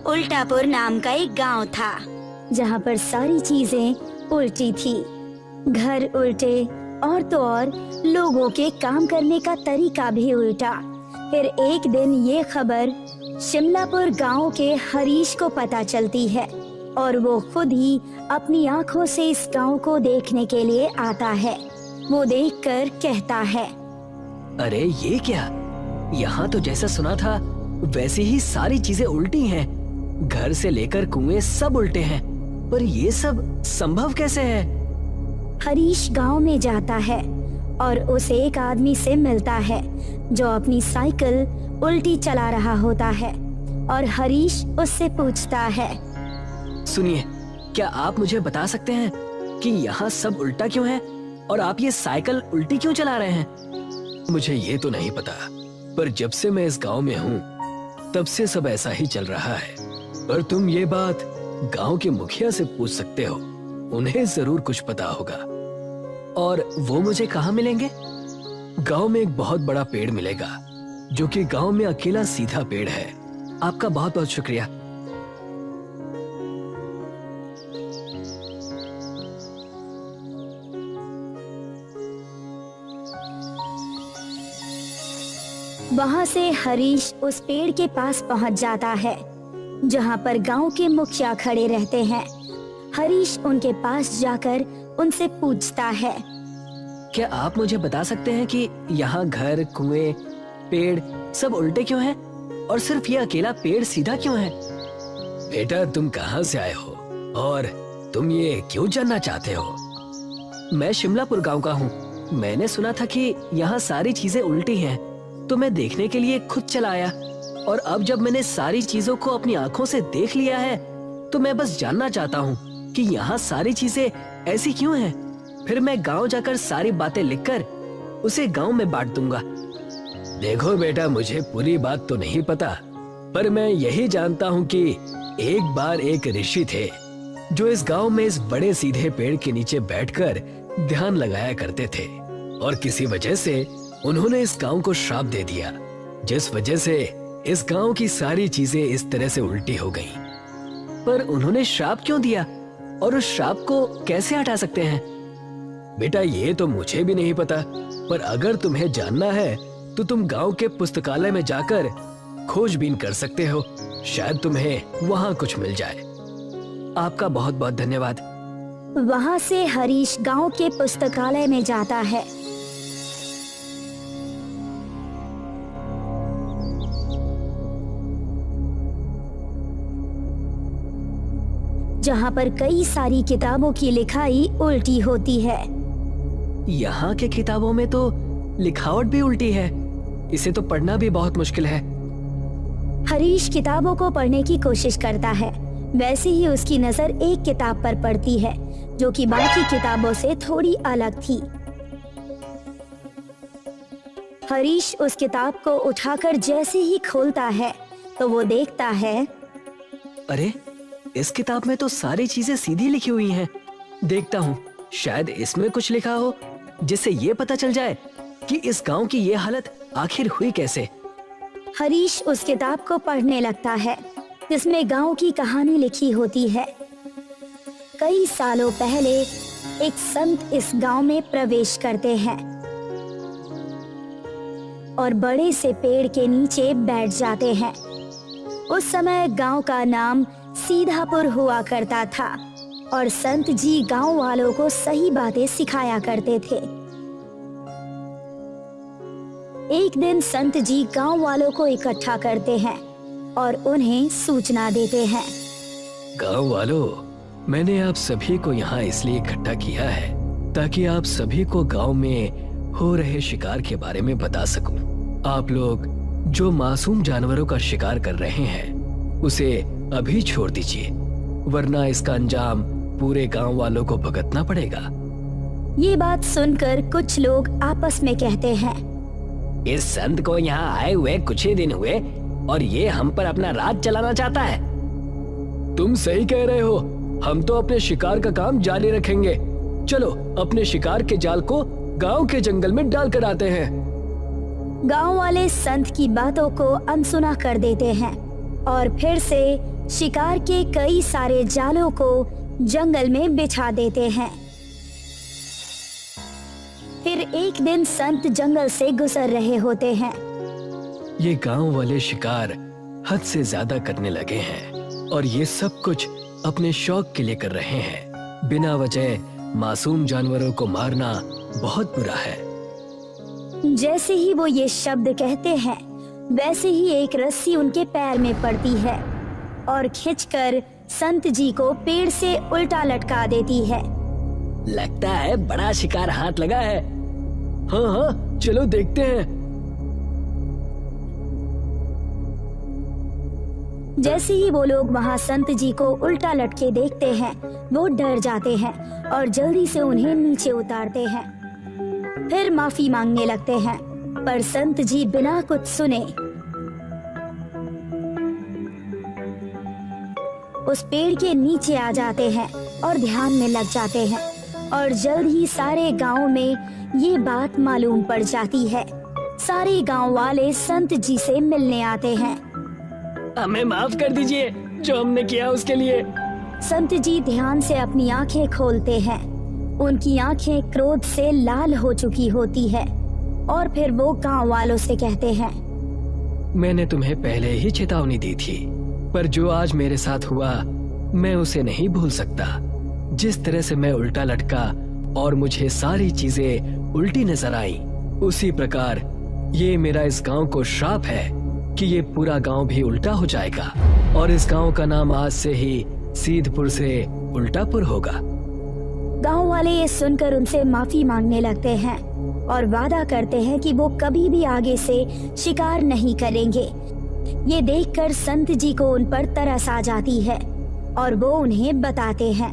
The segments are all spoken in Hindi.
उल्टापुर नाम का एक गांव था, जहां पर सारी चीजें उल्टी थी। घर उल्टे और तो और लोगों के काम करने का तरीका भी उल्टा। फिर एक दिन ये खबर शिमलापुर गांव के हरीश को पता चलती है और वो खुद ही अपनी आंखों से इस गांव को देखने के लिए आता है। वो देखकर कहता है, अरे ये क्या, यहाँ तो जैसा सुना था वैसी ही सारी चीजें उल्टी हैं। घर से लेकर कुएं सब उल्टे हैं, पर ये सब संभव कैसे है? हरीश गांव में जाता है और उसे एक आदमी से मिलता है जो अपनी साइकिल उल्टी चला रहा होता है और हरीश उससे पूछता है, सुनिए, क्या आप मुझे बता सकते हैं कि यहाँ सब उल्टा क्यों है और आप ये साइकिल उल्टी क्यों चला रहे हैं? मुझे ये तो नहीं पता, पर जब से मैं इस गांव में हूँ तब से सब ऐसा ही चल रहा है। पर तुम ये बात गांव के मुखिया से पूछ सकते हो, उन्हें जरूर कुछ पता होगा। और वो मुझे कहाँ मिलेंगे? गांव में एक बहुत बड़ा पेड़ मिलेगा, जो कि गांव में अकेला सीधा पेड़ है। आपका बहुत बहुत शुक्रिया। वहाँ से हरीश उस पेड़ के पास पहुँच जाता है जहाँ पर गांव के मुखिया खड़े रहते हैं। हरीश उनके पास जाकर उनसे पूछता है, क्या आप मुझे बता सकते हैं कि यहाँ घर, कुएं, पेड़ सब उल्टे क्यों हैं और सिर्फ ये अकेला पेड़ सीधा क्यों है? बेटा, तुम कहाँ से आए हो और तुम ये क्यों जानना चाहते हो? मैं शिमलापुर गांव का हूँ। मैंने सुना था कि यहाँ सारी चीजें उल्टी हैं, तो मैं देखने के लिए खुद चला आया। और अब जब मैंने सारी चीजों को अपनी आंखों से देख लिया है, तो मैं बस जानना चाहता हूँ कि यहाँ सारी चीजें ऐसी क्यों हैं। फिर मैं गांव जाकर सारी बातें लिखकर उसे गांव में बांट दूंगा। देखो बेटा, मुझे पूरी बात तो नहीं पता, पर मैं यही जानता हूँ कि एक बार एक ऋषि थे जो इस गांव में इस बड़े सीधे पेड़ के नीचे बैठकर ध्यान लगाया करते थे, और किसी वजह से उन्होंने इस गांव को श्राप दे दिया, जिस वजह से इस गांव की सारी चीजें इस तरह से उल्टी हो गईं। पर उन्होंने श्राप क्यों दिया और उस श्राप को कैसे हटा सकते हैं? बेटा, ये तो मुझे भी नहीं पता, पर अगर तुम्हें जानना है तो तुम गांव के पुस्तकालय में जाकर खोजबीन कर सकते हो। शायद तुम्हें वहां कुछ मिल जाए। आपका बहुत बहुत धन्यवाद। वहाँ से हरीश गांव के पुस्तकालय में जाता है। जहाँ पर कई सारी किताबों की लिखाई उल्टी होती है। यहाँ के किताबों में तो लिखावट भी उल्टी है, इसे तो पढ़ना भी बहुत मुश्किल है। हरीश किताबों को पढ़ने की कोशिश करता है। वैसे ही उसकी नजर एक किताब पर पड़ती है जो कि बाकी किताबों से थोड़ी अलग थी। हरीश उस किताब को उठाकर जैसे ही खोलता है तो वो देखता है, अरे, इस किताब में तो सारी चीजें सीधी लिखी हुई हैं। देखता हूँ, शायद इसमें कुछ लिखा हो जिससे ये पता चल जाए कि इस गांव की ये हालत आखिर हुई कैसे। हरीश उस किताब को पढ़ने लगता है जिसमें गांव की कहानी लिखी होती है। कई सालों पहले एक संत इस गांव में प्रवेश करते हैं और बड़े से पेड़ के नीचे बैठ जाते हैं। उस समय गांव का नाम सीधापुर हुआ करता था और संत जी गांव वालों को सही बातें सिखाया करते थे। एक दिन संत जी गांव वालों को इकट्ठा करते हैं और उन्हें सूचना देते हैं। गांव वालों, मैंने आप सभी को यहाँ इसलिए इकट्ठा किया है ताकि आप सभी को गांव में हो रहे शिकार के बारे में बता सकूं। आप लोग जो मासूम जानवरों का शिकार कर रहे हैं उसे अभी छोड़ दीजिए, वरना इसका अंजाम पूरे गांव वालों को भुगतना पड़ेगा। ये बात सुनकर कुछ लोग आपस में कहते हैं, इस संत को यहाँ आए हुए कुछ ही दिन हुए और ये हम पर अपना राज चलाना चाहता है। तुम सही कह रहे हो, हम तो अपने शिकार का काम जारी रखेंगे। चलो अपने शिकार के जाल को गांव के जंगल में डाल कर आते हैं। गांव वाले संत की बातों को अनसुना कर देते हैं और फिर से शिकार के कई सारे जालों को जंगल में बिछा देते हैं। फिर एक दिन संत जंगल से गुजर रहे होते हैं। ये गांव वाले शिकार हद से ज्यादा करने लगे हैं और ये सब कुछ अपने शौक के लिए कर रहे हैं। बिना वजह मासूम जानवरों को मारना बहुत बुरा है। जैसे ही वो ये शब्द कहते हैं, वैसे ही एक रस्सी उनके पैर में पड़ती है और खींचकर संत जी को पेड़ से उल्टा लटका देती है। लगता है बड़ा शिकार हाथ लगा है। हाँ हाँ, चलो देखते हैं। जैसे ही वो लोग वहाँ संत जी को उल्टा लटके देखते हैं, वो डर जाते हैं और जल्दी से उन्हें नीचे उतारते हैं। फिर माफी मांगने लगते हैं, पर संत जी बिना कुछ सुने उस पेड़ के नीचे आ जाते हैं और ध्यान में लग जाते हैं और जल्द ही सारे गांव में ये बात मालूम पड़ जाती है। सारे गांव वाले संत जी से मिलने आते हैं। हमें माफ कर दीजिए जो हमने किया उसके लिए। संत जी ध्यान से अपनी आंखें खोलते हैं। उनकी आंखें क्रोध से लाल हो चुकी होती है और फिर वो गांव वालों से कहते हैं, मैंने तुम्हें पहले ही चेतावनी दी थी, पर जो आज मेरे साथ हुआ मैं उसे नहीं भूल सकता। जिस तरह से मैं उल्टा लटका और मुझे सारी चीजें उल्टी नजर आई, उसी प्रकार ये मेरा इस गांव को श्राप है कि ये पूरा गांव भी उल्टा हो जाएगा और इस गांव का नाम आज से ही सीधपुर से उल्टापुर होगा। गांव वाले ये सुनकर उनसे माफी मांगने लगते हैं और वादा करते हैं कि वो कभी भी आगे से शिकार नहीं करेंगे। ये देखकर संत जी को उन पर तरस आ जाती है और वो उन्हें बताते हैं,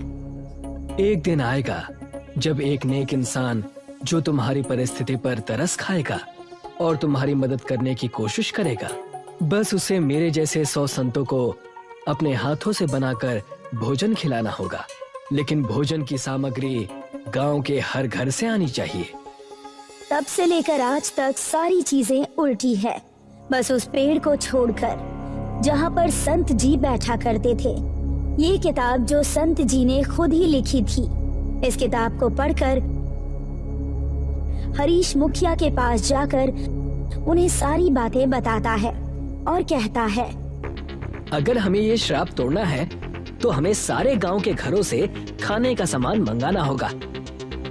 एक दिन आएगा जब एक नेक इंसान जो तुम्हारी परिस्थिति पर तरस खाएगा और तुम्हारी मदद करने की कोशिश करेगा। बस उसे मेरे जैसे 100 संतों को अपने हाथों से बनाकर भोजन खिलाना होगा, लेकिन भोजन की सामग्री गांव के हर घर से आनी चाहिए। तब से लेकर आज तक सारी चीजें उल्टी है, बस उस पेड़ को छोड़कर जहाँ पर संत जी बैठा करते थे। ये किताब जो संत जी ने खुद ही लिखी थी, इस किताब को पढ़कर हरीश मुखिया के पास जाकर उन्हें सारी बातें बताता है और कहता है, अगर हमें ये श्राप तोड़ना है तो हमें सारे गांव के घरों से खाने का सामान मंगाना होगा।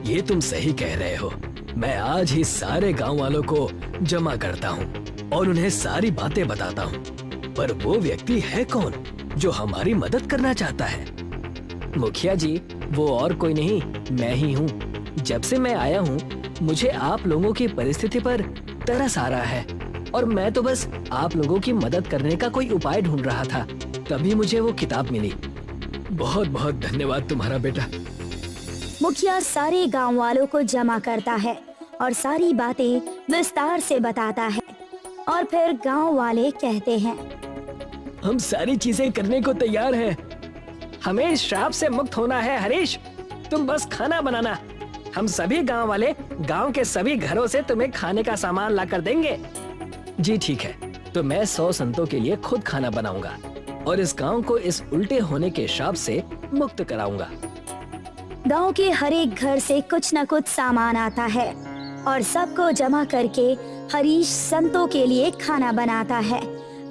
ये तुम सही कह रहे हो। मैं आज ही सारे गांव वालों को जमा करता हूँ और उन्हें सारी बातें बताता हूँ। पर वो व्यक्ति है कौन जो हमारी मदद करना चाहता है? मुखिया जी, वो और कोई नहीं, मैं ही हूँ। जब से मैं आया हूँ मुझे आप लोगों की परिस्थिति पर तरस आ रहा है और मैं तो बस आप लोगों की मदद करने का कोई उपाय ढूंढ रहा था, तभी मुझे वो किताब मिली। बहुत बहुत धन्यवाद तुम्हारा बेटा। मुखिया सारे गांव वालों को जमा करता है और सारी बातें विस्तार से बताता है और फिर गांव वाले कहते हैं, हम सारी चीजें करने को तैयार हैं। हमें इस श्राप से मुक्त होना है हरीश, तुम बस खाना बनाना। हम सभी गांव वाले गांव के सभी घरों से तुम्हें खाने का सामान ला कर देंगे। जी ठीक है, तो मैं 100 संतों के लिए खुद खाना बनाऊंगा और इस गांव को इस उल्टे होने के श्राप से मुक्त कराऊंगा। गांव के हर एक घर से कुछ न कुछ सामान आता है और सबको जमा करके हरीश संतों के लिए खाना बनाता है।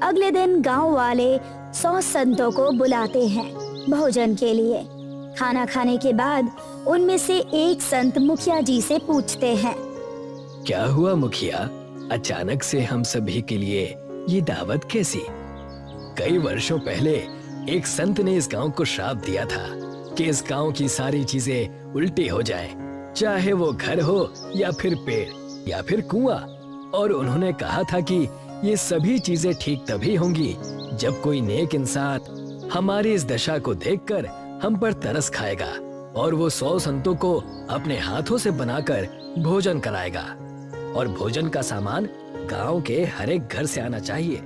अगले दिन गांव वाले 100 संतों को बुलाते हैं भोजन के लिए। खाना खाने के बाद उनमें से एक संत मुखिया जी से पूछते हैं, क्या हुआ मुखिया, अचानक से हम सभी के लिए ये दावत कैसी? कई वर्षों पहले एक संत ने इस गांव को श्राप दिया था कि इस गांव की सारी चीजें उल्टी हो जाएं, चाहे वो घर हो या फिर पेड़ या फिर कुआं। और उन्होंने कहा था कि ये सभी चीजें ठीक तभी होंगी जब कोई नेक इंसान हमारी इस दशा को देखकर हम पर तरस खाएगा और वो 100 संतों को अपने हाथों से बनाकर भोजन कराएगा और भोजन का सामान गांव के हर एक घर से आना चाहिए।